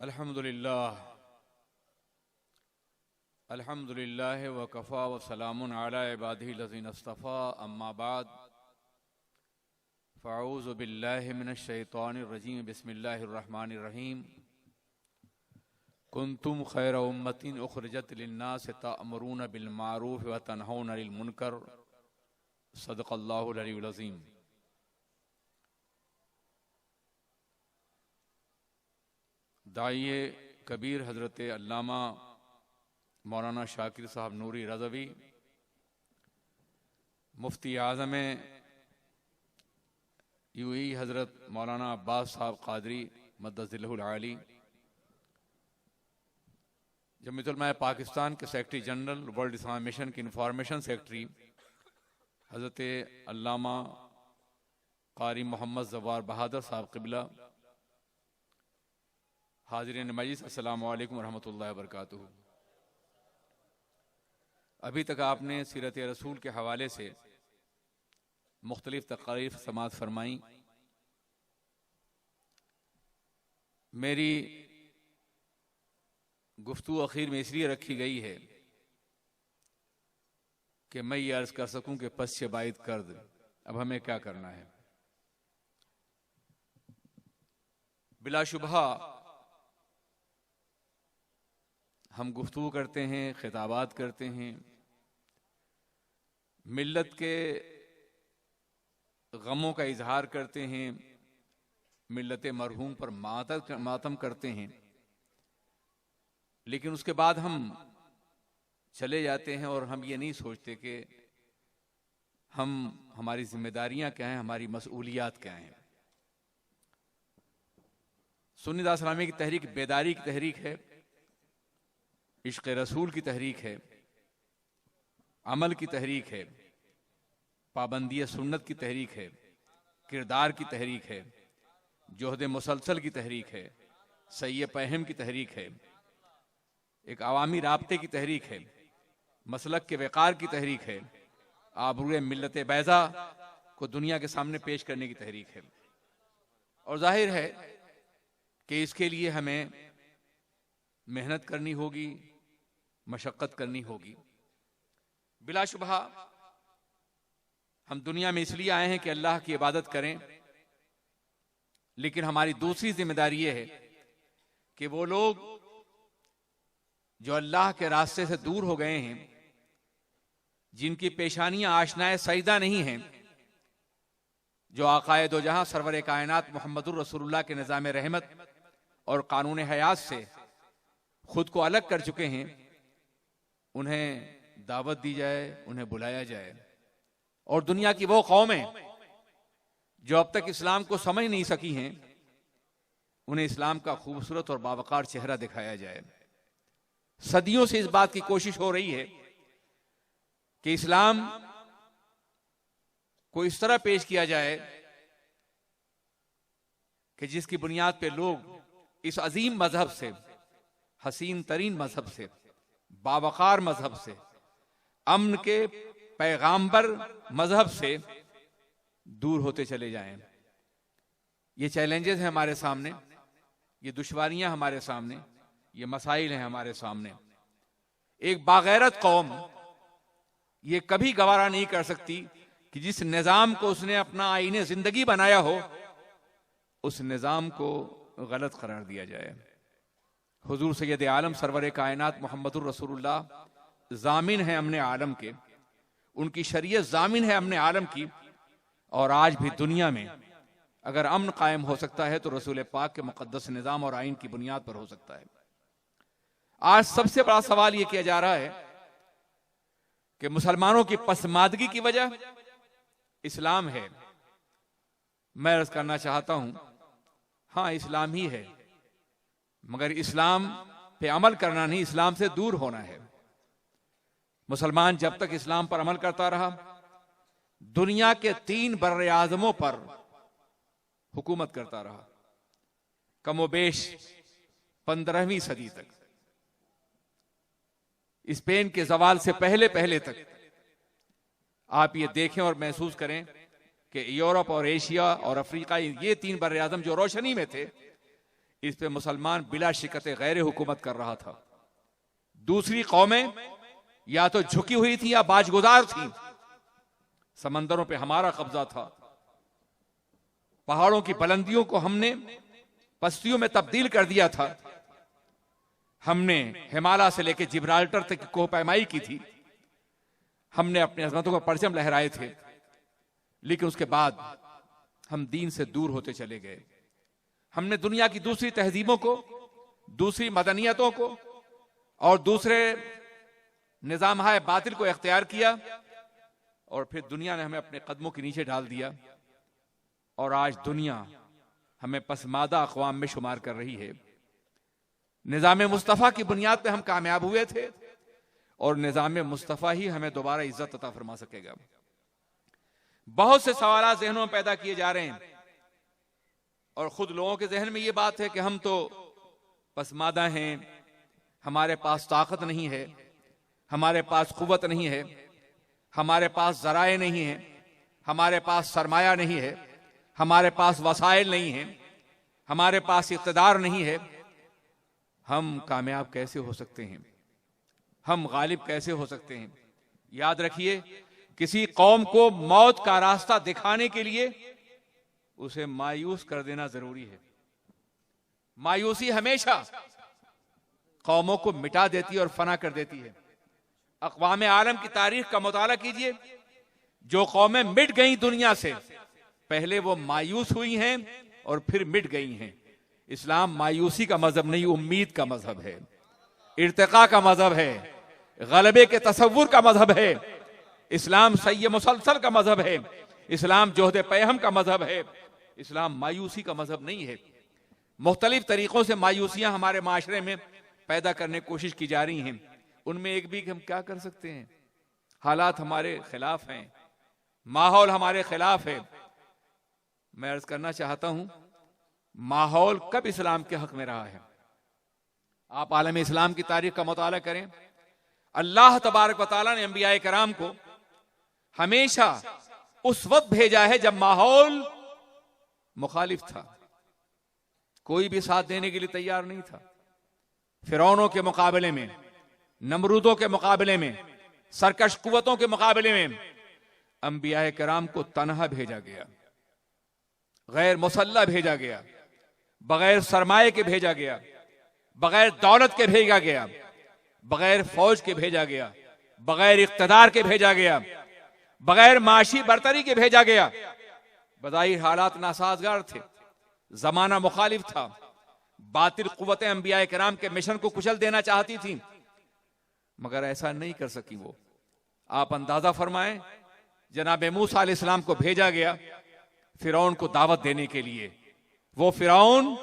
अल्हम्दुलिल्लाह व कफ़ा व सलामुन अला इबादिही लज़ीना इस्तफ़ा अम्मा बाद फ़अऊज़ु बिल्लाहि मिनश शैतानिर रजीम बिस्मिल्लाहिर रहमानिर रहीम कुन्तुम खैरा उम्मतिन उख़रिजत लिन्नास तअमुरूना बिल मारूफ़ व तनहौना अनिल मुनकर सदक़ल्लाहुल अलीयुल अज़ीम। दाइए कबीर हज़रत अल्लामा मौलाना शाकिर साहब नूरी रज़वी, मुफ्ती आज़म यूई हज़रत मौलाना अब्बास साहब क़ादरी मद्दज़िल्लहुल आली, जमीयतुल उलमा पाकिस्तान के secretary general, world Islamic mission के इंफॉर्मेशन सेक्रेटरी हज़रत अल्लामा क़ारी मोहम्मद ज़फ़र बहादुर साहब क़िबला, हाज़िरीन मजलिस, अस्सलामु अलैकुम रहमतुल्लाहि व बरकातुहू। अभी तक आपने सीरत रसूल के हवाले से मुख्तलिफ तक़रीर समाअत फरमाई। मेरी गुफ्तगू आखिर में इसलिए रखी गई है कि मैं ये अर्ज कर सकूं कि पश्च बाइद कर्द, अब हमें क्या करना है। बिलाशुबहा हम गुफ्तगू करते हैं, खिताबात करते हैं, मिल्लत के गमों का इजहार करते हैं, मिल्लत मरहूम पर मातम करते हैं, लेकिन उसके बाद हम चले जाते हैं और हम ये नहीं सोचते कि हमारी जिम्मेदारियां क्या हैं, हमारी मसूलियात क्या हैं। सुन्नी दास इस्लामी की तहरीक बेदारी की तहरीक है, इश्क़ रसूल की तहरीक है, अमल की तहरीक है, पाबंदी सुन्नत की तहरीक है, किरदार की तहरीक है, जोहद मुसलसल की तहरीक है, सही पहम की तहरीक है, एक अवामी राब्ते की तहरीक है, मसलक के वक़ार की तहरीक है, आबरूए मिल्लत बैज़ा को दुनिया के सामने पेश करने की तहरीक है। और जाहिर है कि इसके लिए हमें मेहनत करनी होगी, मशक्क़त करनी होगी। बिलाशुबहा हम दुनिया में इसलिए आए हैं कि अल्लाह की इबादत करें, लेकिन हमारी दूसरी जिम्मेदारी ये है कि वो लोग जो अल्लाह के रास्ते से दूर हो गए हैं, जिनकी पेशानियां आशनाए सजदा नहीं हैं, जो आकाए दो जहां सरवर कायनात मोहम्मदुर रसूलुल्लाह के निज़ाम रहमत और कानून हयात से खुद को अलग कर चुके हैं, उन्हें दावत दी जाए, उन्हें बुलाया जाए। और दुनिया की वो कौमें जो अब तक इस्लाम को समझ नहीं सकी हैं, उन्हें इस्लाम का खूबसूरत और बावकार चेहरा दिखाया जाए। सदियों से इस बात की कोशिश हो रही है कि इस्लाम को इस तरह पेश किया जाए कि जिसकी बुनियाद पे लोग इस अजीम मजहब से, हसीन तरीन मजहब से, बावकार मजहब से, अमन के पैगाम्बर मजहब से दूर होते चले जाएं। ये चैलेंजेस हैं हमारे सामने, ये दुश्वारियां हमारे सामने, ये मसाइल हैं हमारे सामने। एक बागैरत कौम ये कभी गवारा नहीं कर सकती कि जिस निजाम को उसने अपना आईने जिंदगी बनाया हो, उस निजाम को गलत करार दिया जाए। हुजूर सैयद आलम सरवर कायनात मोहम्मदुर रसूलुल्लाह जामिन है अमने आलम के, उनकी शरीयत जामिन है अमने आलम की। और आज भी दुनिया में अगर अमन कायम हो सकता है तो रसूल पाक के मुकद्दस निजाम और आइन की बुनियाद पर हो सकता है। आज सबसे बड़ा सवाल यह किया जा रहा है कि मुसलमानों की पसमादगी की वजह इस्लाम है। मैं अर्ज करना चाहता हूं, हां इस्लाम ही है, मगर इस्लाम पे अमल करना नहीं, इस्लाम से दूर होना है। मुसलमान जब तक इस्लाम पर अमल करता रहा, दुनिया के 3 बर्रे आज़मों पर हुकूमत करता रहा, कमोबेश 15वीं सदी तक। स्पेन के जवाल से पहले पहले तक आप ये देखें और महसूस करें कि यूरोप और एशिया और अफ्रीका, ये 3 बर्रे आज़म जो रोशनी में थे, इस पे मुसलमान बिला शिकत गैर हुकूमत कर रहा था। दूसरी कौमें या तो झुकी हुई थी या बाजगुजार थी। समंदरों पे हमारा कब्जा था, पहाड़ों की बुलंदियों को हमने पस्तियों में तब्दील कर दिया था। हमने हिमालय से लेकर जिब्राल्टर तक कोहपैमाई की थी। हमने अपनी अजमतों का परचम लहराए थे, लेकिन उसके बाद हम दीन से दूर होते चले गए। हमने दुनिया की दूसरी तहजीबों को, दूसरी मदनियतों को और दूसरे निजाम हाय बातिल को इख्तियार किया, और फिर दुनिया ने हमें अपने कदमों के नीचे डाल दिया। और आज दुनिया हमें पसमादा अक़वाम में शुमार कर रही है। निजाम मुस्तफ़ा की बुनियाद पे हम कामयाब हुए थे, और निजाम मुस्तफ़ा ही हमें दोबारा इज्जत अता फरमा सकेगा। बहुत से सवाल ज़हनों में पैदा किए जा रहे हैं, और खुद लोगों के जहन में ये बात है कि हम तो पसमादा हैं, हमारे पास ताकत नहीं है, हमारे पास कुव्वत नहीं है, हमारे पास ज़राए नहीं है, हमारे पास सरमाया नहीं है, हमारे पास वसाइल नहीं है, हमारे पास इक़्तिदार नहीं है। हम कामयाब कैसे हो सकते हैं? हम गालिब कैसे हो सकते हैं? याद रखिए, किसी कौम को मौत का रास्ता दिखाने के लिए उसे मायूस कर देना जरूरी है। मायूसी हमेशा कौमों को मिटा देती है और फना कर देती है। अक़वाम आलम की तारीख का मुताला कीजिए, जो कौमें मिट गई दुनिया से, पहले वो मायूस हुई हैं और फिर मिट गई हैं। इस्लाम मायूसी का मजहब नहीं, उम्मीद का मजहब है, इर्तिका का मजहब है, गलबे के तसव्वुर का मजहब है। इस्लाम सही मुसलसल का मजहब है, इस्लाम जोहदे पैहम का मजहब है। इस्लाम मायूसी का मजहब नहीं है। मुख्तलिफ तरीकों से मायूसियां हमारे माशरे में पैदा करने की कोशिश की जा रही हैं। उनमें एक भी कि हम क्या कर सकते हैं? हालात हमारे खिलाफ हैं, माहौल हमारे खिलाफ है। मैं अर्ज करना चाहता हूं, माहौल कब इस्लाम के हक में रहा है? आप आलम इस्लाम की तारीख का मुताला करें। अल्लाह तबारक व तआला ने अंबिया कराम को हमेशा उस वक्त भेजा है जब माहौल मुखालिफ था, कोई भी साथ देने के लिए तैयार नहीं था। फिरौनों के मुकाबले में, नमरूदों के मुकाबले में, सरकश कुव्वतों के मुकाबले में अंबिया कराम को तन्हा भेजा गया, गैर मुसल्ला भेजा गया, बगैर सरमाए के भेजा गया, बगैर दौलत के भेजा गया, बगैर फौज के भेजा गया, बगैर इख्तिदार के भेजा गया, बगैर माशी बरतरी के भेजा गया। बज़ाहिर हालात नासाजगार थे, जमाना मुखालिफ था, बातिल कुव्वतें अंबिया किराम के मिशन को कुचल देना चाहती थी, मगर ऐसा नहीं कर सकी वो। आप अंदाजा फरमाएं, जनाब मूसा अलैहिस्सलाम को भेजा गया फिरौन को दावत देने के लिए। वो फिरौन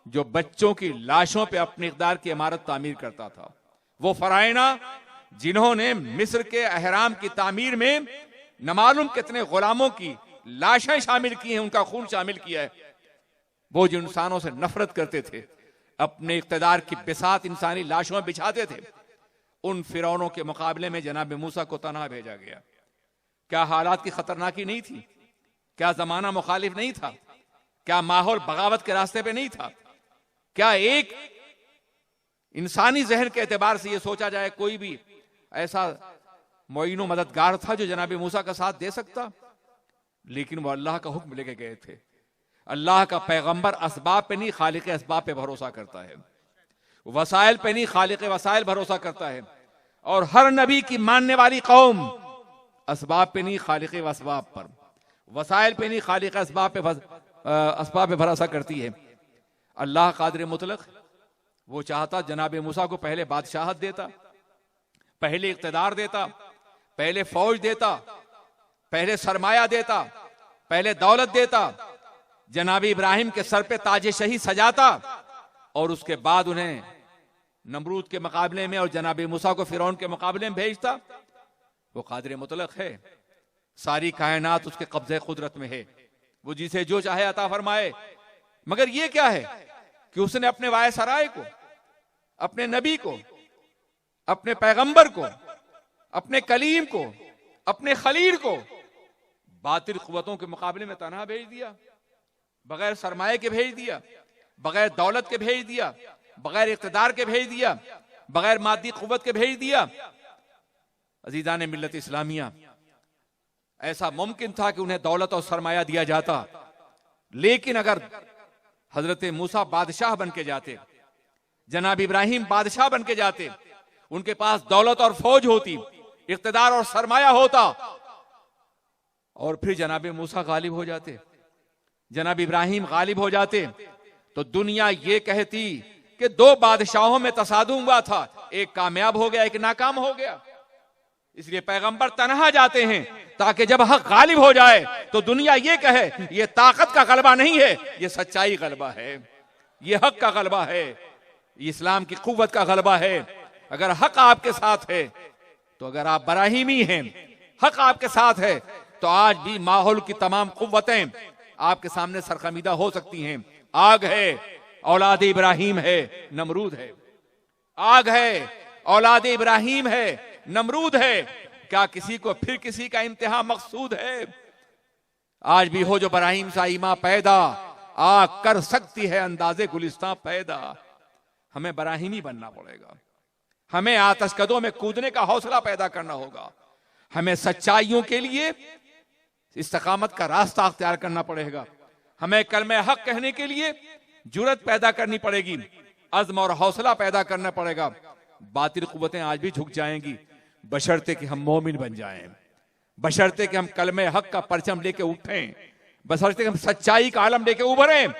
जो बच्चों की लाशों पे अपनी इक़्तिदार की इमारत तामीर करता था, वो फराइना जिन्होंने मिस्र के अहराम की तामीर में न मालूम कितने गुलामों की लाशें शामिल की हैं, उनका खून शामिल किया है। वो जो इंसानों से नफरत करते थे, अपने इक़्तिदार की बिसात इंसानी लाशों में बिछाते थे, उन फिरौनों के मुकाबले में जनाब मूसा को तन्हा भेजा गया। क्या हालात की खतरनाकी नहीं थी? क्या जमाना मुखालिफ नहीं था? क्या माहौल बगावत के रास्ते पे नहीं था? क्या एक इंसानी जहन के एतबार से यह सोचा जाए कोई भी ऐसा मोइनो मददगार था जो जनाब मूसा का साथ दे सकता? लेकिन वो अल्लाह का हुक्म लेके गए थे। अल्लाह का पैगंबर असबाब पे नहीं, खालिक असबाब पे भरोसा करता है। वसाइल पे नहीं, खालिक वसाइल भरोसा करता है। और हर नबी की मानने वाली कौम असबाब पे नहीं, खालिक असबाब पर, वसाइल पे नहीं, खालिक असबाब पे भरोसा करती है। अल्लाह कादिर मुतलक, वो चाहता जनाब मूसा को पहले बादशाहत देता, पहले इक़्तिदार देता, पहले फौज देता, पहले सरमाया देता, पहले दौलत देता, जनाब इब्राहिम के सर पे ताज शही सजाता, और उसके बाद उन्हें नमरूद के मुकाबले में और जनाब मूसा को फिरौन के मुकाबले में भेजता। वो कादिर मुतलक है, सारी कायनात उसके कब्जे कुदरत में है, वो जिसे जो चाहे अता फरमाए। मगर ये क्या है कि उसने अपने वायसराय को, अपने नबी को, अपने पैगंबर को, अपने कलीम को, अपने खलील को बातिल कुव्वतों के मुकाबले में तन्हा भेज दिया, बगैर सरमाए के भेज दिया, बगैर दौलत के भेज दिया, बगैर इख्तिदार के भेज दिया, बगैर मादी कुव्वत के भेज दिया। अजीजान मिल्लत इस्लामिया, ऐसा मुमकिन था कि उन्हें दौलत और सरमाया दिया जाता, लेकिन अगर हजरत मूसा बादशाह बन के जाते, जनाब इब्राहिम बादशाह बन के जाते, उनके पास दौलत और फौज होती, इख्तिदार और सरमाया होता, और फिर जनाब मूसा गालिब हो जाते, जनाब इब्राहिम गालिब हो जाते, तो दुनिया ये कहती कि दो बादशाहों में तसादुम हुआ था, एक कामयाब हो गया, एक नाकाम हो गया। इसलिए पैगंबर तनहा जाते हैं ताकि जब हक गालिब हो जाए तो दुनिया ये कहे ये ताकत का गलबा नहीं है, ये सच्चाई गलबा है, ये हक का गलबा है, ये इस्लाम की कुव्वत का गलबा है। अगर हक आपके साथ है, तो अगर आप बराहिमी हैं, हक आपके साथ है, तो आज भी माहौल की तमाम कुव्वतें आपके सामने सरखमीदा हो सकती हैं। आग है, औलाद इब्राहिम है, नमरूद है। आग है, औलाद इब्राहिम है, नमरूद है। क्या किसी को फिर किसी का इम्तिहान मकसूद है? आज भी हो जो बराहिम सा ईमा पैदा, आग कर सकती है अंदाजे गुलिस्तां पैदा। हमें बराहिमी बनना पड़ेगा, हमें आतशकदों में कूदने का हौसला पैदा करना होगा, हमें सच्चाइयों के लिए इस्तकामत का रास्ता अख्तियार करना पड़ेगा, हमें कलमे हक कहने के लिए जुर्रत पैदा करनी पड़ेगी, अज़्म और हौसला पैदा करना पड़ेगा। बातिल कुव्वतें आज भी झुक जाएंगी, बशर्ते कि हम मोमिन बन जाएं, बशर्ते कि हम कलमे हक का परचम लेके उठें, बशर्ते कि हम सच्चाई का आलम लेके उभरें।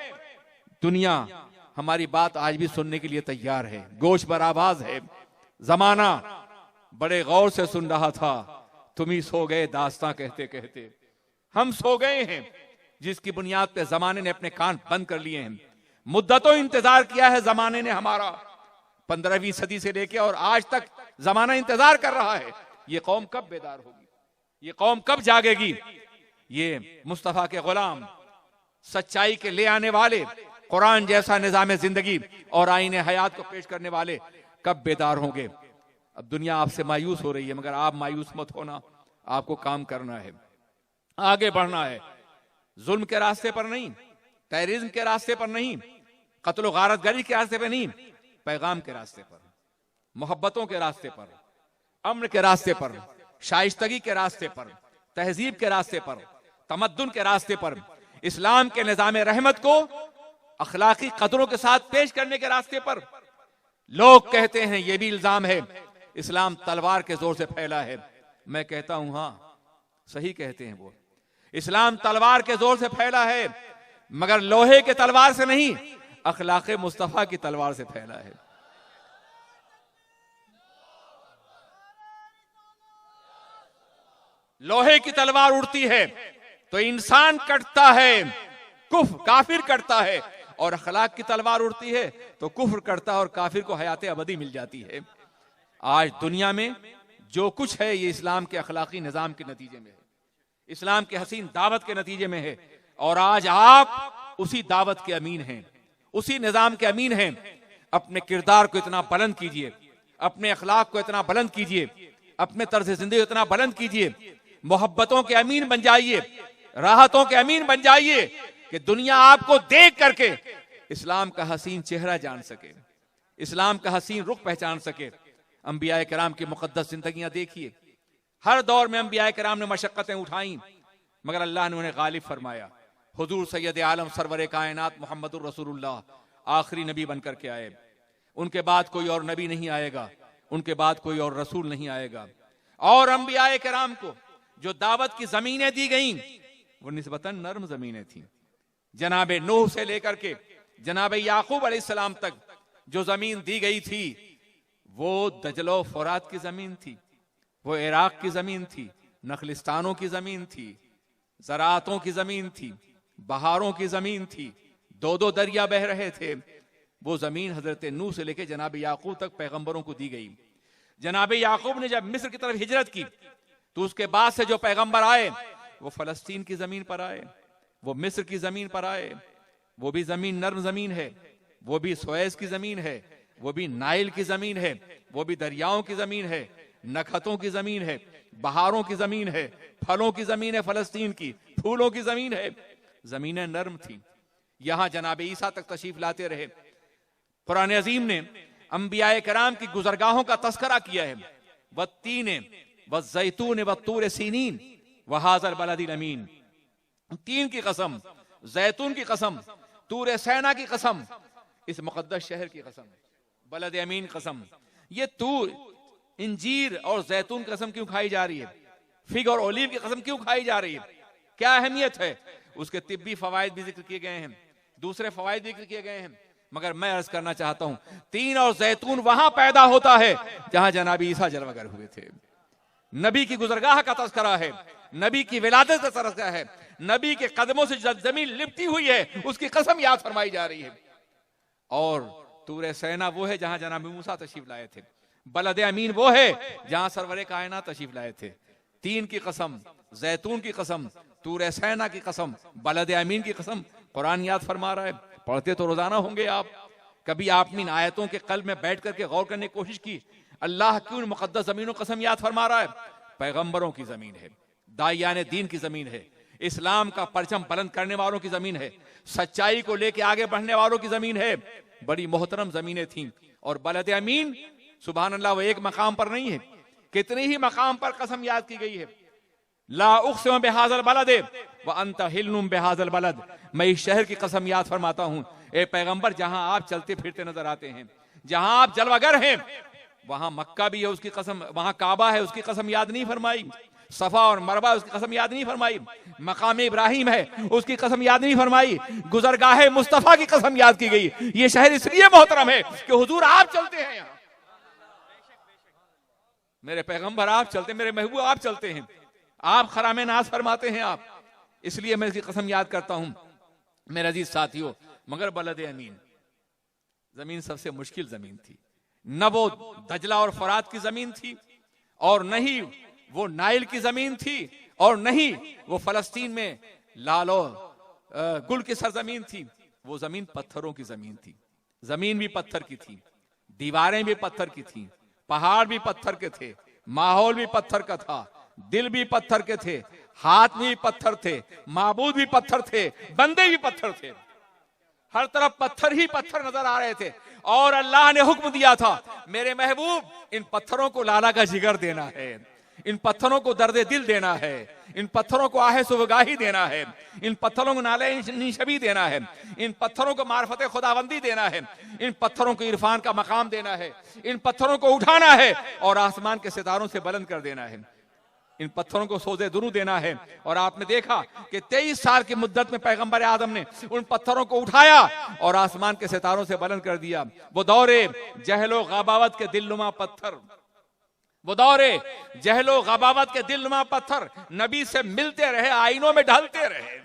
दुनिया हमारी बात आज भी सुनने के लिए तैयार है, गोश बर आवाज है। जमाना बड़े गौर से सुन रहा था, तुम ही सो गए दास्तां कहते कहते। हम सो गए हैं जिसकी बुनियाद पे जमाने ने अपने कान बंद कर लिए हैं। मुद्दतों इंतजार किया है जमाने ने हमारा, 15वीं सदी से लेके और आज तक जमाना इंतजार कर रहा है। ये कौम कब बेदार होगी, ये कौम कब जागेगी? ये मुस्तफा के गुलाम, सच्चाई के ले आने वाले, कुरान जैसा निजाम जिंदगी और आईने हयात को पेश करने वाले कब बेदार होंगे? अब दुनिया आपसे मायूस हो रही है, मगर आप मायूस मत होना, आपको काम करना है, आगे बढ़ना है। जुल्म के रास्ते पर नहीं, टेररिज्म के रास्ते पर नहीं, कत्ल गारतगरी के रास्ते पर नहीं, पैगाम के रास्ते पर, मोहब्बतों के रास्ते पर, अमन के रास्ते पर, शाइस्तगी के रास्ते पर, तहजीब के रास्ते पर, तमद्दुन के रास्ते पर, इस्लाम के निजाम रहमत को अखलाकी कदरों के साथ पेश करने के रास्ते पर। लोग कहते हैं, यह भी इल्जाम है, इस्लाम तलवार के जोर से फैला है। मैं कहता हूं हां, सही कहते हैं वो, इस्लाम तलवार के जोर से फैला है, मगर लोहे के तलवार से नहीं, अखलाक मुस्तफा की तलवार से फैला है। लोहे की तलवार उड़ती है तो इंसान कटता है, काफिर कटता है, और अखलाक की तलवार उड़ती है तो कुफ्र करता है और काफिर को हयात अबदी मिल जाती है। आज दुनिया में जो कुछ है ये इस्लाम के अखलाकी निजाम के नतीजे में है, इस्लाम के हसीन दावत के नतीजे में है। और आज आप उसी दावत के अमीन हैं, उसी निजाम के अमीन हैं। अपने किरदार को इतना बुलंद कीजिए, अपने अखलाक को इतना बुलंद कीजिए, अपने तर्ज जिंदगी इतना बुलंद कीजिए, मोहब्बतों के अमीन बन जाइए, राहतों के अमीन बन जाइए कि दुनिया आपको देख करके इस्लाम का हसीन चेहरा जान सके, इस्लाम का हसीन रुख पहचान सके। अंबिया किराम की मुकद्दस जिंदगियां देखिए, हर दौर में अंबिया किराम ने मशक्कतें उठाई, मगर अल्लाह ने उन्हें गालिब फरमाया। हुजूर सैयद आलम सरवर कायनात मोहम्मदुर रसूलुल्लाह आखिरी नबी बनकर के आए, उनके बाद कोई और नबी नहीं आएगा, उनके बाद कोई और रसूल नहीं आएगा। और अंबिया किराम को जो दावत की जमीनें दी गई वो निस्बतन नर्म जमीनें थी। जनाब नूह से लेकर के जनाब याकूब अलैहिस्सलाम तक जो जमीन दी गई थी वो दजलो फुरात की जमीन थी, वो इराक की जमीन थी, नखलिस्तानों की जमीन थी, ज़राअतों की जमीन थी, बहारों की जमीन थी, दो दो दरिया बह रहे थे। वो जमीन हजरत नूह से लेकर जनाब याकूब तक पैगंबरों को दी गई। जनाब याकूब ने जब मिस्र की तरफ हिजरत की तो उसके बाद से जो पैगंबर आए वो फलस्तीन की जमीन पर आए, वो मिस्र की जमीन पर आए। वो भी जमीन नर्म जमीन है, वो भी सुएज की जमीन है, वो भी नाइल की जमीन है, वो भी दरियाओं की जमीन है, नखतों की जमीन है, बहारों की जमीन है, फलों की जमीन है, फलस्तीन की फूलों की जमीन है। जमीनें नर्म थी, यहां जनाब ईसा तक तशरीफ लाते रहे। कुरान अजीम ने अंबियाए कराम की गुजरगाहों का तस्करा किया है। वत्तीने वज़ैतून वत्तूर सीनीन वहाज़ल बलदिल अमीन, तीन की कसम, जैतून की कसम, तूर सैना की कसम, इस मुकद्दस शहर की कसम, बलद अमीन कसम। ये तूर, इंजीर और जैतून की कसम क्यों खाई जा रही है? फिग और ओलिव की कसम क्यों खाई जा रही है? क्या अहमियत है? उसके तिब्बी फवायद भी जिक्र किए गए हैं, दूसरे फवायद भी जिक्र किए गए हैं। मगर मैं अर्ज करना चाहता हूं, तीन और जैतून वहां पैदा होता है जहां जनाब ईसा जलवागर हुए थे। नबी की गुजरगाह का तस्करा है, नबी की विलादत का तस्करा है, नबी के कदमों से जमीन लिपटी हुई है उसकी कसम याद फरमाई जा रही है। और तूर सैना वो है जहां जनाब मूसा तशरीफ लाए थे, बलद अमीन वो है जहां सरवरे कायनात तशरीफ लाए थे। तीन की कसम, जैतून की कसम, तूर सैना की कसम, बलद अमीन की कसम कुरान याद फरमा रहा है। पढ़ते तो रोजाना होंगे आप, कभी आपने इन आयतों के कल्ब में बैठ करके गौर करने की कोशिश की, अल्लाह क्यों मुकद्दस जमीनों कसम याद फरमा रहा है? पैगंबरों की जमीन है, दाइयाने दीन की जमीन है, इस्लाम का परचम बुलंद करने वालों की जमीन है, सच्चाई को लेके आगे बढ़ने वालों की जमीन है। बड़ी मोहतरम जमीनें थीं। और बलद अमीन सुभान अल्लाह, वो एक मकाम पर नहीं है, कितने ही मकाम पर कसम याद की गई है। ला उक़सिमु बिहाज़ल बलद व अंत हिल्लुम बिहाज़ल बलद, मैं इस शहर की कसम याद फरमाता हूं ए पैगंबर, जहां आप चलते फिरते नजर आते हैं, जहां आप जलवागर हैं, वहां मक्का भी है उसकी कसम, वहां काबा है उसकी कसम याद नहीं फरमाई, सफा और मरवा उसकी कसम याद नहीं फरमाई, मकाम इब्राहिम है उसकी कसम याद नहीं फरमाई, गुजरगाह मुस्तफा की कसम याद की गई। ये शहर इसलिए मोहतरम है कि हुजूर आप चलते हैं यहां, मेरे पैगंबर आप चलते, मेरे महबूब आप चलते हैं, आप खरामे नाज फरमाते हैं आप, इसलिए मैं इसकी कसम याद करता हूं मेरे अजीज साथियों। मगर बलद अमीन जमीन सबसे मुश्किल जमीन थी, न वो दजला और फरात की जमीन थी, और न ही वो नाइल की जमीन थी, और न ही वो फलस्तीन में लालो गुल की सरजमीन थी। वो जमीन पत्थरों की जमीन थी, जमीन भी पत्थर की थी, दीवारें भी पत्थर की थी, पहाड़ भी पत्थर के थे, माहौल भी पत्थर का था, दिल भी पत्थर के थे, हाथ भी पत्थर थे, माबूद भी पत्थर थे, बंदे भी पत्थर थे, हर तरफ पत्थर ही पत्थर नजर आ रहे थे। और अल्लाह ने हुक्म दिया था, मेरे महबूब इन पत्थरों को लाला का जिगर देना है, इन पत्थरों को दर्द दिल देना है, इन पत्थरों को आहे सुबगाही देना है, इन पत्थरों को नाले निशबी देना है, इन पत्थरों को मार्फत खुदाबंदी देना है, इन पत्थरों को इरफान का मकाम देना है, इन पत्थरों को उठाना है और आसमान के सितारों से बुलंद कर देना है, इन पत्थरों को सोजे दुरू देना है। और आपने देखा कि 23 साल की मुद्दत में पैगंबर आदम ने उन पत्थरों को उठाया और आसमान के सितारों से बुलंद कर दिया। वो दौरे जहलो गबावत के दिलनुमा पत्थर, वो दौरे जहलो गबावत के दिलनुमा पत्थर नबी से मिलते रहे, आईनों में ढलते रहे,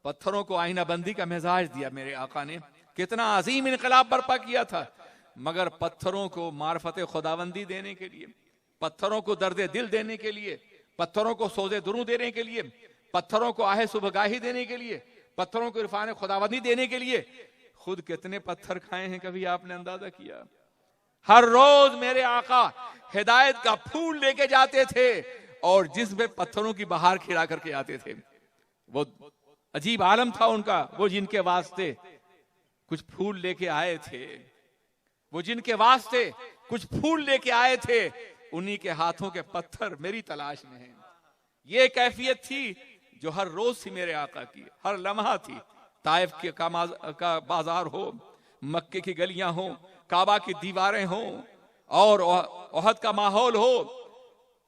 पत्थरों को आईना बंदी का मिजाज दिया मेरे आका ने। कितना अजीम इनकलाब बर्पा किया था, मगर पत्थरों को मार्फत खुदाबंदी देने के लिए, पत्थरों को दर्द दिल देने के लिए, पत्थरों को सोजे दुरू देने के लिए, पत्थरों को आहे सुबगाही देने के लिए, पत्थरों को इरफान खुदाबंदी देने के लिए खुद कितने पत्थर खाए हैं, कभी आपने अंदाजा किया? हर रोज मेरे आका हिदायत का फूल लेके जाते थे और जिसमें पत्थरों की बहार खिला करके आते थे। वो अजीब आलम था उनका। वो जिनके वास्ते कुछ फूल लेके आए थे, वो जिनके वास्ते कुछ फूल लेके आए थे, उन्हीं के हाथों के पत्थर मेरी तलाश में हैं। ये कैफियत थी जो हर रोज थी मेरे आका की, हर लम्हा थी। ताइफ के का बाजार हो, मक्के की गलियां हो, काबा की दीवारें हो और ओहद का माहौल हो,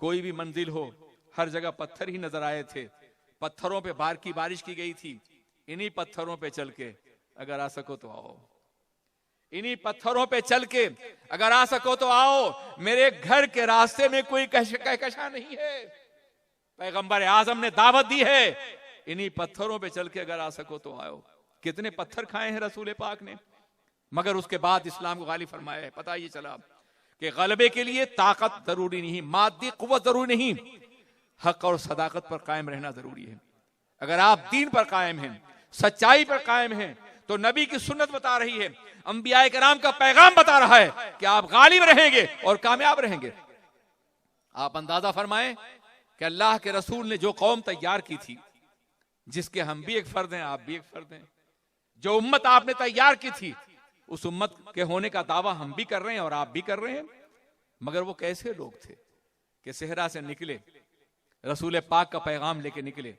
कोई भी मंजिल हो, हर जगह पत्थर ही नजर आए थे। पत्थरों पे बार की बारिश की गई थी। इन्हीं पत्थरों पे चल के अगर आ सको तो आओ, इन्हीं पत्थरों पे चल के अगर आ सको तो आओ। मेरे घर के रास्ते में कोई कहकशा नहीं है। पैगंबर आजम ने दावत दी है, इन्हीं पत्थरों पे चल के अगर आ सको तो आओ। कितने पत्थर खाए हैं रसूल पाक ने, मगर उसके बाद इस्लाम को गालिब फरमाया है। पता ये चला कि गलबे के लिए ताकत जरूरी नहीं, मादी कुव्वत जरूरी नहीं, हक और सदाकत पर कायम रहना जरूरी है। अगर आप दीन पर कायम हैं, सच्चाई पर कायम हैं, तो नबी की सुन्नत बता रही है, अंबियाए किराम का पैगाम बता रहा है कि आप गालिब रहेंगे और कामयाब रहेंगे। आप अंदाजा फरमाएं कि अल्लाह के रसूल ने जो कौम तैयार की थी, जिसके हम भी एक फर्द हैं, आप भी एक फर्द हैं। जो उम्मत आपने तैयार की थी, उस उम्मत के होने का दावा हम भी कर रहे हैं और आप भी कर रहे हैं। मगर वो कैसे लोग थे कि सेहरा से निकले, रसूल पाक का पैगाम लेके निकले,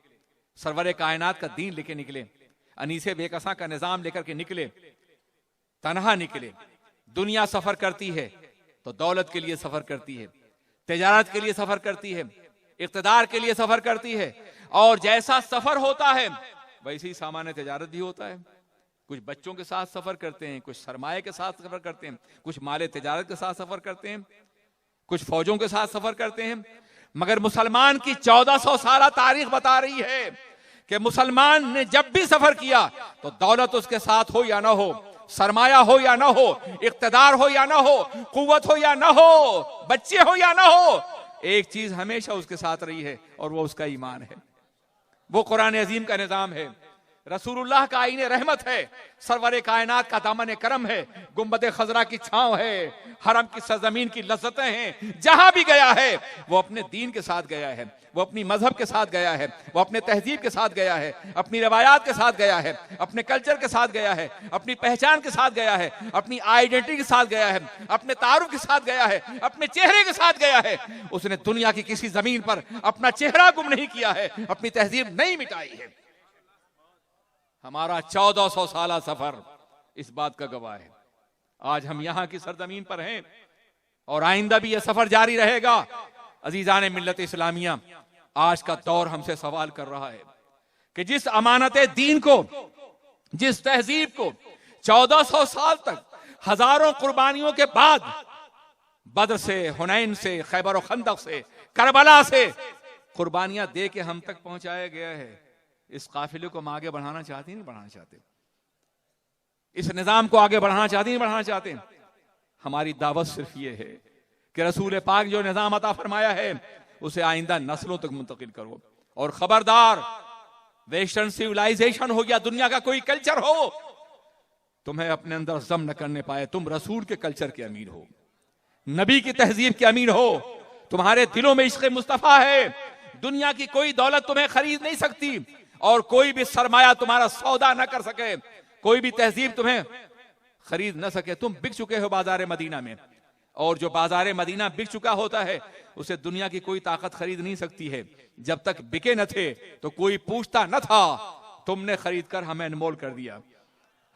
सरवरे कायनात का दीन लेके निकले, अनीसे बेकसा का निजाम लेकर के निकले, तनहा निकले। दुनिया सफर करती है तो दौलत के लिए सफर करती है, तिजारत के लिए सफर करती है, इक़्तिदार के लिए सफर करती है, और जैसा सफर होता है वैसे ही सामान्य तिजारत भी होता है। कुछ बच्चों के साथ सफर करते हैं, कुछ सरमाए के साथ सफर करते हैं, कुछ माले तिजारत के साथ सफर करते हैं, कुछ फौजों के साथ सफर करते हैं। मगर मुसलमान की 1400 साल तारीख बता रही है कि मुसलमान ने जब भी सफर किया तो दौलत उसके साथ हो या ना हो, सरमाया हो या ना हो, इक़्तिदार हो या ना हो, कुव्वत हो या ना हो, बच्चे हो या ना हो, एक चीज हमेशा उसके साथ रही है और वो उसका ईमान है। वो कुरान अजीम का निजाम है, रसूलुल्लाह का आईने रहमत है, सरवरे कायनात का दामन करम है, गुंबद खजरा की छांव है, हरम की सरजमीन की लज्जतें हैं। जहां भी गया है वो अपने दीन के साथ गया है, वो अपनी मजहब के साथ गया है, वो अपने तहजीब के साथ गया है, अपनी रवायात के साथ गया है, अपने कल्चर के साथ गया है, अपनी पहचान के साथ गया है, अपनी आइडेंटिटी के साथ गया है, अपने तारुफ के साथ गया है, अपने चेहरे के साथ गया है। उसने दुनिया की किसी जमीन पर अपना चेहरा गुम नहीं किया है, अपनी तहजीब नहीं मिटाई है। हमारा 1400 साल सफर इस बात का गवाह है। आज हम यहां की सरजमीन पर हैं और आइंदा भी यह सफर जारी रहेगा। अजीजान मिल्लत इस्लामिया, आज का दौर हमसे सवाल कर रहा है कि जिस अमानत दीन को, जिस तहजीब को 1400 साल तक हजारों कुर्बानियों के बाद बद्र से, हुनैन से, खैबर खंदक से, करबला से कुर्बानियां दे के हम तक पहुंचाया गया है, इस काफिले को हम आगे बढ़ाना चाहते हैं, नहीं बढ़ाना चाहते? इस निजाम को आगे बढ़ाना चाहते हैं, नहीं बढ़ाना चाहते? हमारी दावत सिर्फ ये है कि रसूल पाक जो निजाम अता फरमाया है उसे आइंदा नस्लों तक मुंतकिल करो। और खबरदार, वेस्टर्न सिविलाइजेशन हो या दुनिया का कोई कल्चर हो, तुम्हें अपने अंदर जम न करने पाए। तुम रसूल के कल्चर के अमीर हो, नबी की तहजीब के अमीर हो, तुम्हारे दिलों में इश्क़ मुस्तफा है। दुनिया की कोई दौलत तुम्हें खरीद नहीं सकती और कोई भी सरमाया तुम्हारा सौदा न कर सके, कोई भी तहजीब तुम्हें खरीद न सके। तुम बिक चुके हो बाजार मदीना में, और जो बाजार मदीना बिक चुका होता है उसे दुनिया की कोई ताकत खरीद नहीं सकती है। जब तक बिके न थे तो कोई पूछता न था, तुमने खरीद कर हमें अनमोल कर दिया।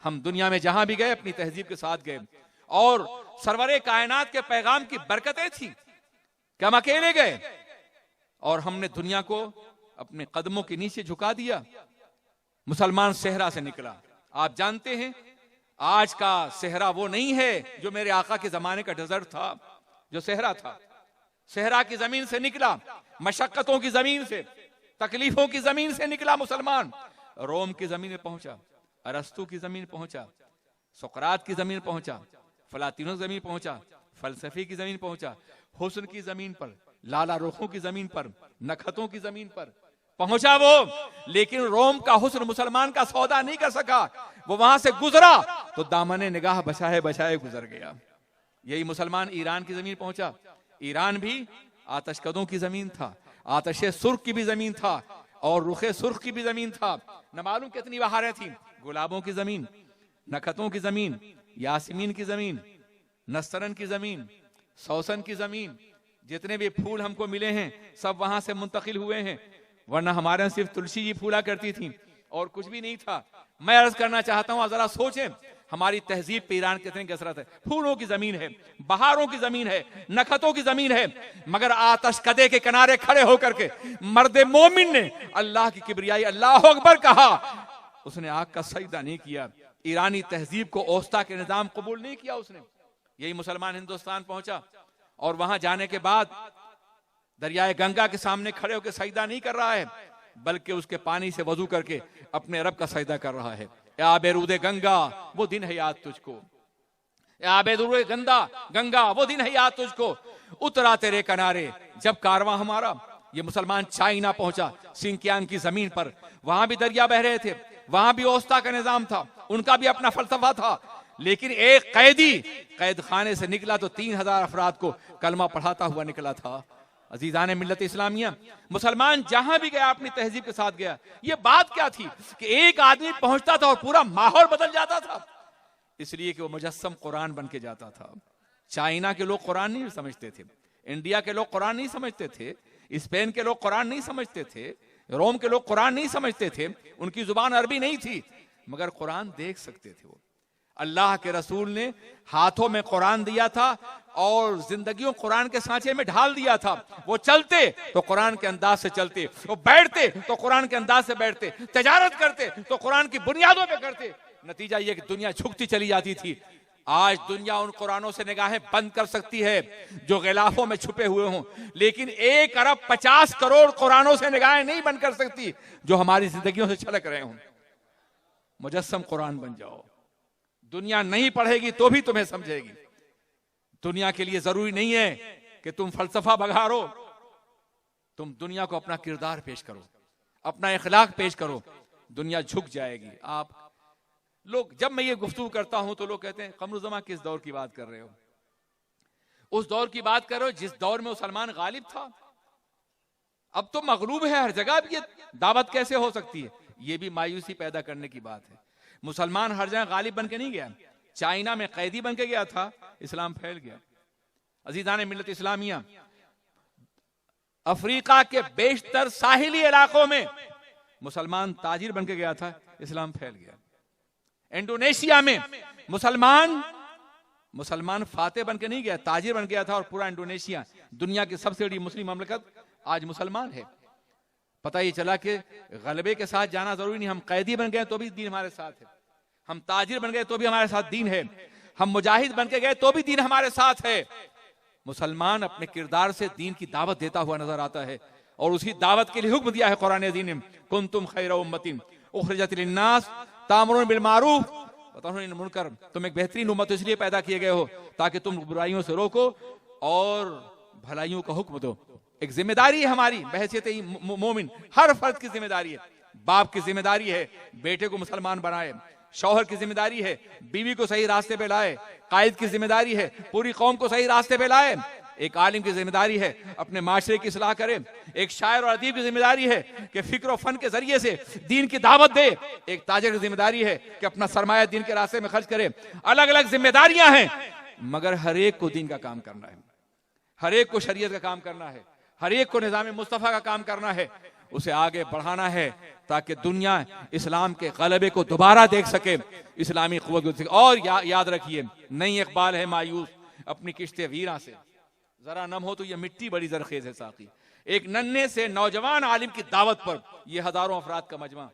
हम दुनिया में जहां भी गए अपनी तहजीब के साथ गए, और सरवरे कायनात के पैगाम की बरकतें थी कि हम अकेले गए और हमने दुनिया को अपने कदमों के नीचे झुका दिया। मुसलमान सेहरा से निकला। आप जानते हैं आज का सेहरा वो नहीं है जो मेरे आका के जमाने का डेजर्ट था, जो सेहरा था। सेहरा की जमीन से निकला, मशक्कतों की जमीन से, तकलीफों की जमीन से निकला मुसलमान। रोम की जमीन में पहुंचा, अरस्तु की जमीन पहुंचा, सुकरात की जमीन पहुंचा, फलातीनों की जमीन पहुंचा, फलसफे की जमीन पहुंचा, हुस्न की जमीन पर, लाला रुखों की जमीन पर, नखतों की जमीन पर पहुंचा वो। लेकिन रोम का हुस्न मुसलमान का सौदा नहीं कर सका। वो वहां से गुजरा तो दामने निगाह बचाए बचाए गुजर गया। यही मुसलमान ईरान की जमीन पहुंचा। ईरान भी आतशकदों की जमीन था, आतशे सुर्ख की भी जमीन था, और रुखे सुर्ख की भी जमीन था। न मालूम कितनी बहारें थी। गुलाबों की जमीन, नखतों की जमीन, यासमीन की जमीन, नस्तरन की जमीन, सौसन की जमीन, जितने भी फूल हमको मिले हैं सब वहां से मुंतकिल हुए हैं। वरना हमारे यहाँ सिर्फ तुलसी जी फूला करती थी और कुछ भी नहीं था। मैं अर्ज करना चाहता हूँ, जरा सोचें हमारी तहजीब पे ईरान कितनी कसरत है। फूलों की जमीन है, बहारों की जमीन है, नखतों की जमीन है, मगर आतशकदे के किनारे खड़े होकर के मर्द मोमिन ने अल्लाह की किबरियाई अल्लाह अकबर कहा। उसने आग का सजदा नहीं किया। ईरानी तहजीब को ओस्ता के निजाम कबूल नहीं किया उसने। यही मुसलमान हिंदुस्तान पहुंचा और वहां जाने के बाद दरियाए गंगा के सामने खड़े होकर सजदा नहीं कर रहा है, बल्कि उसके पानी से वजू करके अपने रब का सजदा कर रहा है। या बेरूदे गंगा वो दिन है याद तुझको, या बेरूदे गंगा वो दिन है याद तुझको, उतरा तेरे किनारे जब कारवां हमारा। ये मुसलमान चाइना पहुंचा, सिंकियांग की जमीन पर। वहां भी दरिया बह रहे थे, वहां भी ओस्ता का निजाम था, उनका भी अपना फलसफा था। लेकिन एक कैदी कैद खाने से निकला तो 3000 अफराद को कलमा पढ़ाता हुआ निकला था। अजीजान मिल्लत इस्लामिया, मुसलमान जहां भी गया अपनी तहजीब के साथ गया। ये बात क्या थी कि एक आदमी पहुंचता था और पूरा माहौल बदल जाता था, इसलिए कि वो मुजस्सम कुरान बन के जाता था। चाइना के लोग कुरान नहीं समझते थे, इंडिया के लोग कुरान नहीं समझते थे, स्पेन के लोग कुरान नहीं समझते थे, रोम के लोग कुरान नहीं समझते थे, उनकी जुबान अरबी नहीं थी, मगर कुरान देख सकते थे। वो अल्लाह के रसूल ने हाथों में कुरान दिया था और जिंदगियों कुरान के सांचे में ढाल दिया था। वो चलते तो कुरान के अंदाज से चलते, वो बैठते तो कुरान के अंदाज से बैठते, तजारत करते तो कुरान की बुनियादों पे करते। नतीजा ये कि दुनिया झुकती चली जाती थी। आज दुनिया उन कुरानों से निगाहें बंद कर सकती है जो गिलाफों में छुपे हुए हों, लेकिन 1 अरब 50 करोड़ कुरानों से निगाहें नहीं बंद कर सकती जो हमारी जिंदगियों से छलक रहे हों। मुजस्सम कुरान बन जाओ, दुनिया नहीं पढ़ेगी तो भी तुम्हें समझेगी। दुनिया के लिए जरूरी नहीं है कि तुम फलसफा बघारो, तुम दुनिया को अपना किरदार पेश करो, अपना इखलाक पेश करो, दुनिया झुक जाएगी। आप लोग, जब मैं ये गुफ्तगू करता हूं तो लोग कहते हैं कमरुज़्ज़मा किस दौर की बात कर रहे हो? उस दौर की बात कर रहे हो जिस दौर में सलमान गालिब था। अब तो मगलूब है हर जगह, भी ये दावत कैसे हो सकती है? ये भी मायूसी पैदा करने की बात है। मुसलमान हर जगह गालिब बन के नहीं गया, चाइना में कैदी बन के गया था, इस्लाम फैल गया। अजीजान मिल्लत इस्लामिया, अफ्रीका के बेशतर साहिली इलाकों में मुसलमान ताजिर बन के गया था, इस्लाम फैल गया। इंडोनेशिया में मुसलमान फातेह बन के नहीं गया, ताजिर बन गया था, और पूरा इंडोनेशिया दुनिया की सबसे बड़ी मुस्लिम ममलकत आज मुसलमान है। पता ये चला कि गलबे के साथ जाना जरूरी नहीं, हम कैदी बन गए तो भी दीन हमारे साथ है, हम ताजिर बन गए तो भी हमारे साथ दीन है, हम मुजाहिद बन के गए तो भी दीन हमारे साथ है। मुसलमान अपने किरदार से दीन की दावत देता हुआ नजर आता है, और उसी दावत के लिए हुक्म दिया है कुरान अज़ीम ने, कुंतुम खैरा उम्मतिन उखरिजत लिन्नास तामुरून बिल मारूफ व तनहूना अनिल मुनकर। तुम एक बेहतरीन उम्मत इसलिए पैदा किए गए हो ताकि तुम बुराइयों से रोको और भलाइयों का हुक्म दो। एक जिम्मेदारी है हमारी बहैसियत मोमिन, हर फर्द की जिम्मेदारी है। बाप की जिम्मेदारी है बेटे को मुसलमान बनाए, शौहर की जिम्मेदारी है बीवी को सही रास्ते पे लाए, कायद की जिम्मेदारी है पूरी कौम को सही रास्ते पे लाए, एक आलिम की जिम्मेदारी है अपने माशरे की इस्लाह करे, एक शायर और अदीब की जिम्मेदारी है कि फिक्र और फन के जरिए से दीन की दावत दे, एक ताजिर की जिम्मेदारी है कि अपना सरमाया दीन के रास्ते में खर्च करे। अलग अलग जिम्मेदारियां हैं, मगर हर एक को दीन का काम करना है, हर एक को शरीयत का काम करना है, हर एक को निज़ाम मुस्तफ़ा का काम करना है, उसे आगे बढ़ाना है ताकि दुनिया इस्लाम के गलबे को दोबारा देख सके, इस्लामी क़ुव्वत को देख सके। और याद रखिए, नई इकबाल है मायूस अपनी किश्ते वीरा से, जरा नम हो तो ये मिट्टी बड़ी जरखेज है साकी। एक नन्हे से नौजवान आलिम की दावत पर ये हजारों अफराद का मजमा।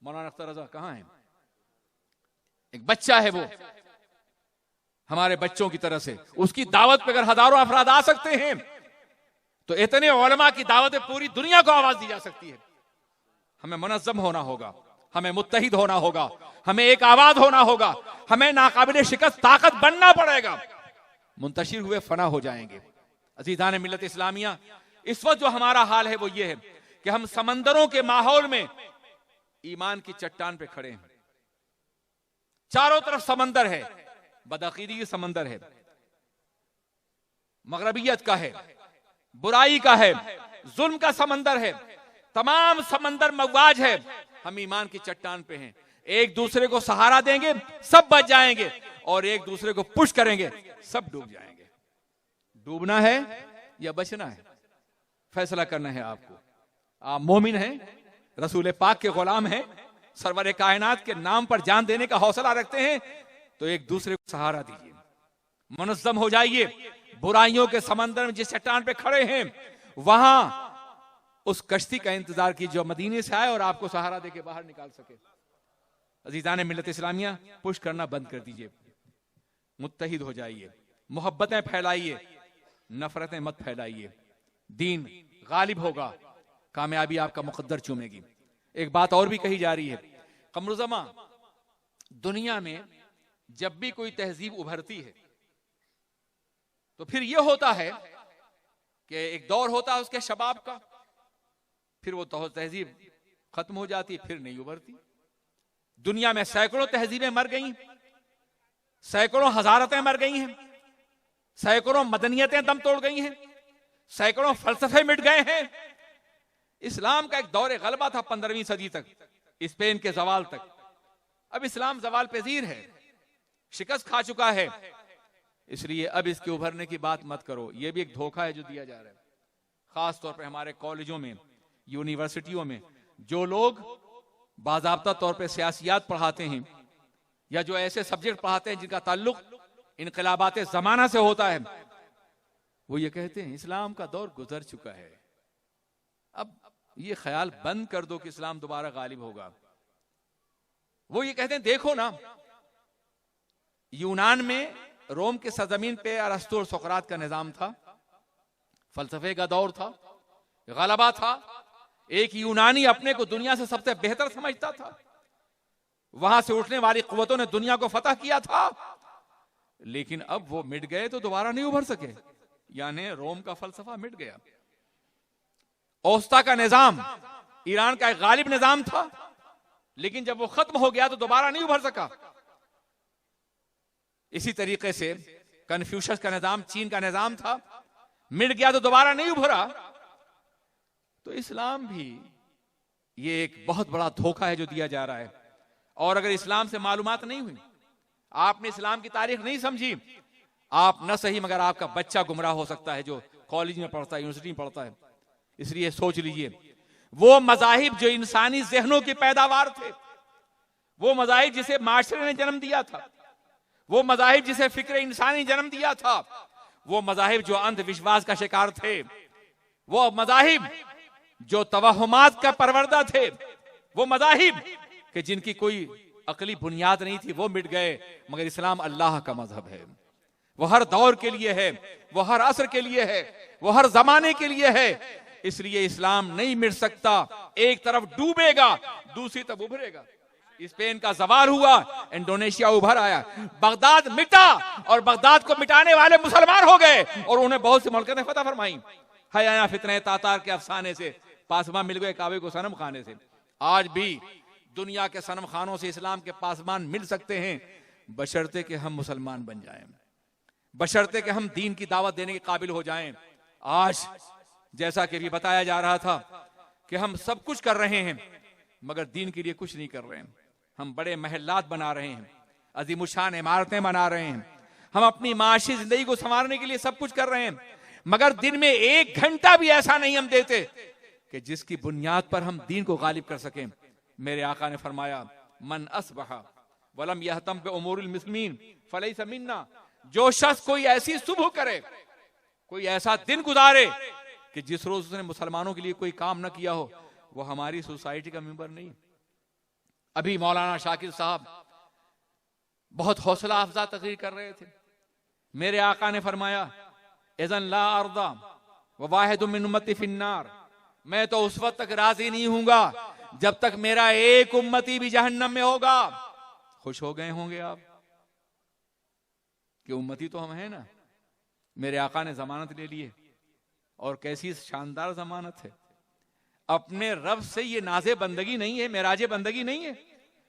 मौलाना अख्तर रजा कहां है? एक बच्चा है, वो हमारे बच्चों की तरह से, उसकी दावत पे अगर हजारों अफराद आ सकते हैं तो इतने उलमा की दावत पूरी दुनिया को आवाज दी जा सकती है। हमें मुनज़्ज़म होना होगा, हमें मुत्तहिद होना होगा, हमें एक आवाज होना होगा, हमें नाकाबिले शिकस्त ताकत बनना पड़ेगा, मुंतशिर हुए फना हो जाएंगे। अज़ीज़ान मिल्लत इस्लामिया, इस वक्त जो हमारा हाल है वो ये है कि हम समंदरों के माहौल में ईमान की चट्टान पे खड़े हैं। चारों तरफ समंदर है, बदअकीदी की समंदर है, मगरबियत का है, बुराई का है, जुल्म का समंदर है, तमाम समंदर मवाज है। हम ईमान की चट्टान पे हैं, एक दूसरे को सहारा देंगे सब बच जाएंगे, और एक दूसरे को पुश करेंगे सब डूब जाएंगे। डूबना है या बचना है, फैसला करना है आपको। आप मोमिन हैं, रसूल पाक के गुलाम हैं, सरवर कायनात के नाम पर जान देने का हौसला रखते हैं, तो एक दूसरे को सहारा दीजिए, मुनज़्ज़म हो जाइए। बुराइयों के समंदर में जिस चट्टान पे खड़े हैं वहां उस कश्ती का इंतजार कीजिए जो मदीने से आए और आपको सहारा देके बाहर निकाल सके। अज़ीज़ान मिल्लत इस्लामिया, पुश करना बंद कर दीजिए, मुत्तहिद हो जाइए, मोहब्बतें फैलाइए, नफरतें मत फैलाइए। दीन गालिब होगा, कामयाबी आपका मुकद्दर चूमेगी। एक बात और भी कही जा रही है, कमरुज़्ज़मा, दुनिया में जब भी कोई तहजीब उभरती है तो फिर यह होता है कि एक दौर होता है उसके शबाब का, फिर वो तहजीब खत्म हो जाती, फिर नहीं उभरती। दुनिया में सैकड़ों तहजीबें मर गई, सैकड़ों हजारतें मर गई हैं, सैकड़ों मदनियतें दम तोड़ गई हैं, सैकड़ों फलसफे मिट गए हैं। इस्लाम का एक दौर गलबा था 15वीं सदी तक, स्पेन के जवाल तक। अब इस्लाम जवाल पजीर है, शिकस्त खा चुका है, इसलिए अब इसके उभरने की बात मत करो। यह भी एक धोखा है जो दिया जा रहा है। खास तौर पर हमारे कॉलेजों में, यूनिवर्सिटियों में जो लोग बाज़ाब्ता तौर पर सियासियात पढ़ाते हैं या जो ऐसे सब्जेक्ट पढ़ाते हैं जिनका ताल्लुक इनकलाबात जमाना से होता है, वो ये कहते हैं इस्लाम का दौर गुजर चुका है। अब ये ख्याल बंद कर दो कि इस्लाम दोबारा गालिब होगा। वो ये कहते हैं देखो ना, यूनान में, रोम के सरजमीन पे अरस्तु और सोकरात का निजाम था, फलसफे का दौर था, गलबा था। एक यूनानी अपने को दुनिया से सबसे बेहतर समझता था। वहां से उठने वाली कुव्वतों ने दुनिया को फतह किया था, लेकिन अब वो मिट गए तो दोबारा नहीं उभर सके। यानी रोम का फलसफा मिट गया। औस्ता का निजाम ईरान का एक गालिब निजाम था, लेकिन जब वो खत्म हो गया तो दोबारा नहीं उभर सका। इसी तरीके से कन्फ्यूशस का निजाम, चीन का निजाम था, मिट गया तो दोबारा नहीं उभरा। तो इस्लाम भी ये एक बहुत बड़ा धोखा है जो दिया जा रहा है। और अगर इस्लाम से मालूमात नहीं हुई, आपने इस्लाम की तारीख नहीं समझी, आप न सही मगर आपका बच्चा गुमराह हो सकता है जो कॉलेज में पढ़ता है, यूनिवर्सिटी में पढ़ता है। इसलिए सोच लीजिए, वो मजाहिब जो इंसानी जहनों की पैदावार थे, वो मजाहिब जिसे माशरे ने जन्म दिया था, वो मजाहिब जिसे फिक्र इंसानी जन्म दिया था, वो मजाहिब जो अंधविश्वास का शिकार थे, वो मजाहिब जो तवहुमात का परवरदा थे, वो मजाहिब कि जिनकी कोई अकली बुनियाद नहीं थी, वो मिट गए। मगर इस्लाम अल्लाह का मजहब है। वो हर दौर के लिए है, वो हर असर के लिए है, वो हर जमाने के लिए है। इसलिए इस्लाम नहीं मिट सकता। एक तरफ डूबेगा, दूसरी तरफ उभरेगा। स्पेन का जवाल हुआ, इंडोनेशिया उभर आया। बगदाद मिटा और बगदाद को मिटाने वाले मुसलमान हो गए और उन्हें बहुत सी मुल्क ने फतह फरमाई। हयाना फितने तातार के अफसाने से पासबान मिल गए काबे को सनम खाने से। आज भी दुनिया के सनम खानों से इस्लाम के पासबान मिल सकते हैं, बशर्ते कि हम मुसलमान बन जाएं, बशर्ते कि हम दीन की दावत देने के काबिल हो जाएं। आज जैसा कि भी बताया जा रहा था कि हम सब कुछ कर रहे हैं मगर दीन के लिए कुछ नहीं कर रहे हैं। हम बड़े महल्लात बना रहे हैं, अजीमुशान इमारतें बना रहे हैं, हम अपनी माशी जिंदगी को संवारने के लिए सब कुछ कर रहे हैं, मगर दिन में 1 घंटा भी ऐसा नहीं हम देते कि जिसकी बुनियाद पर हम दीन को गालिब कर सकें। मेरे आका ने फरमाया, मन असबहा वलम यहतम पे उमूरुल मुस्लिमीन फलैसा मिन्ना। जो शख्स कोई ऐसी सुबह करे, कोई ऐसा दिन गुजारे कि जिस रोज उसने मुसलमानों के लिए कोई काम न किया हो, वो हमारी सोसाइटी का मेंबर नहीं। अभी मौलाना शाकिर साहब बहुत हौसला अफजा तकरीर कर रहे थे। मेरे आका ने फरमाया, इज़न ला अर्दा व वाहिदुम मिन उम्मती फिन्नार। मैं तो उस वक्त तक राजी नहीं हूंगा जब तक मेरा एक उम्मती भी जहन्नम में होगा। खुश हो गए होंगे आप कि उम्मती तो हम हैं ना। मेरे आका ने जमानत ले लिए, और कैसी शानदार जमानत है। अपने रब से ये नाज़े बंदगी नहीं है, मेराजे बंदगी नहीं है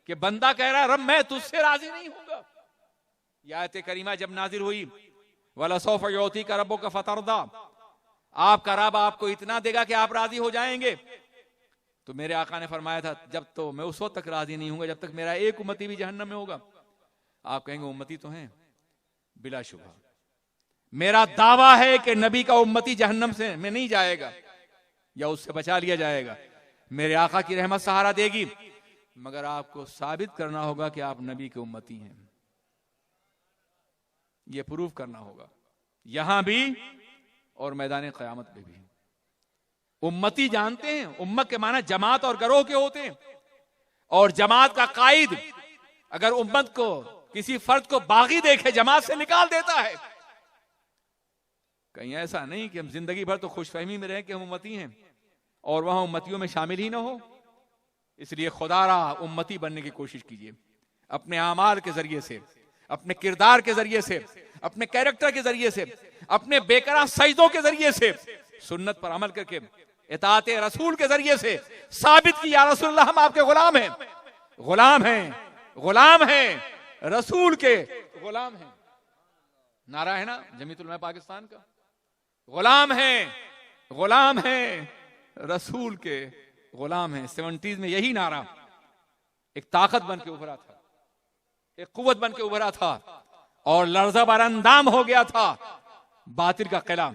कि बंदा कह रहा है रब मैं तुझसे राजी नहीं हूंगा। यह आयत करीमा जब नाजिल हुई, वला सौफ युती का रब्बो का फतरदा, आपका रब आपको इतना देगा कि आप राजी हो जाएंगे। तो मेरे आका ने फरमाया था, जब तो मैं उस वक्त तक राजी नहीं हूंगा जब तक मेरा एक उम्मती भी जहन्नम में होगा। आप कहेंगे उम्मती तो हैं, बिलाशुबा मेरा दावा है कि नबी का उम्मती जहन्नम से में नहीं जाएगा या उससे बचा लिया जाएगा। मेरे आका की रहमत सहारा देगी, मगर आपको साबित करना होगा कि आप नबी के उम्मती हैं। यह प्रूफ करना होगा यहां भी और मैदान क़यामत में भी। उम्मती जानते हैं, उम्मत के माना जमात और गरोह के होते हैं, और जमात का कायद अगर उम्मत को, किसी फर्द को बागी देखे जमात से निकाल देता है। कहीं ऐसा नहीं कि हम जिंदगी भर तो खुशफहमी में रहे कि हम उम्मती हैं और वहां उम्मतियों में शामिल ही ना हो। इसलिए खुदारा उम्मती बनने की कोशिश कीजिए, अपने आमाल के जरिए से, अपने किरदार के जरिए से, अपने कैरेक्टर के जरिए से, अपने बेकरार सजदों के जरिए से, सुन्नत पर अमल करके, इताअत रसूल के जरिए से साबित की या रसूलुल्लाह हम आपके गुलाम हैं, गुलाम हैं, गुलाम हैं, रसूल के गुलाम हैं। नारा है ना जमीयतुल उलमा पाकिस्तान का, गुलाम हैं, गुलाम हैं, रसूल के गुलाम हैं। 70s में यही नारा एक ताकत बन के उभरा था, एक कुव्वत बन के उभरा था और लर्जा बरअंदाम हो गया था बातिल का किला।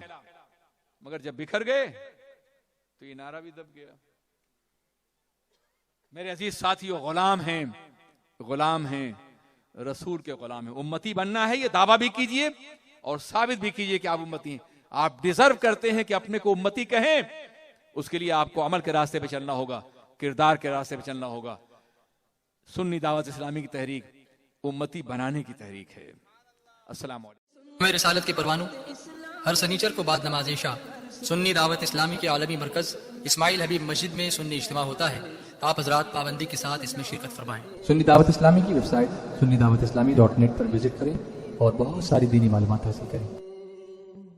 मगर जब बिखर गए तो ये नारा भी दब गया। मेरे अजीज साथियों, गुलाम हैं, गुलाम हैं, रसूल के गुलाम हैं। उम्मती बनना है, ये दावा भी कीजिए और साबित भी कीजिए कि आप उम्मती हैं। आप डिजर्व करते हैं कि अपने को उम्मती कहें। उसके लिए आपको अमल के रास्ते पे चलना होगा, किरदार के रास्ते पे चलना होगा। सुन्नी दावत इस्लामी की तहरीक उम्मती बनाने की तहरीक है। अस्सलाम वालेकुम। मेरे रिसालत के परवानों, हर सनीचर को बाद नमाज इशा सुन्नी दावत इस्लामी के आलमी मरकज इस्माइल हबीब मस्जिद में सुन्नी इज्तिमा होता है। आप हजरात पाबंदी के साथ इसमें शिरकत फरमाएं। सुन्नी दावत इस्लामी की वेबसाइट sunnidawatislamI.net पर विजिट करें और बहुत सारी दीनी मालूमात हासिल करें।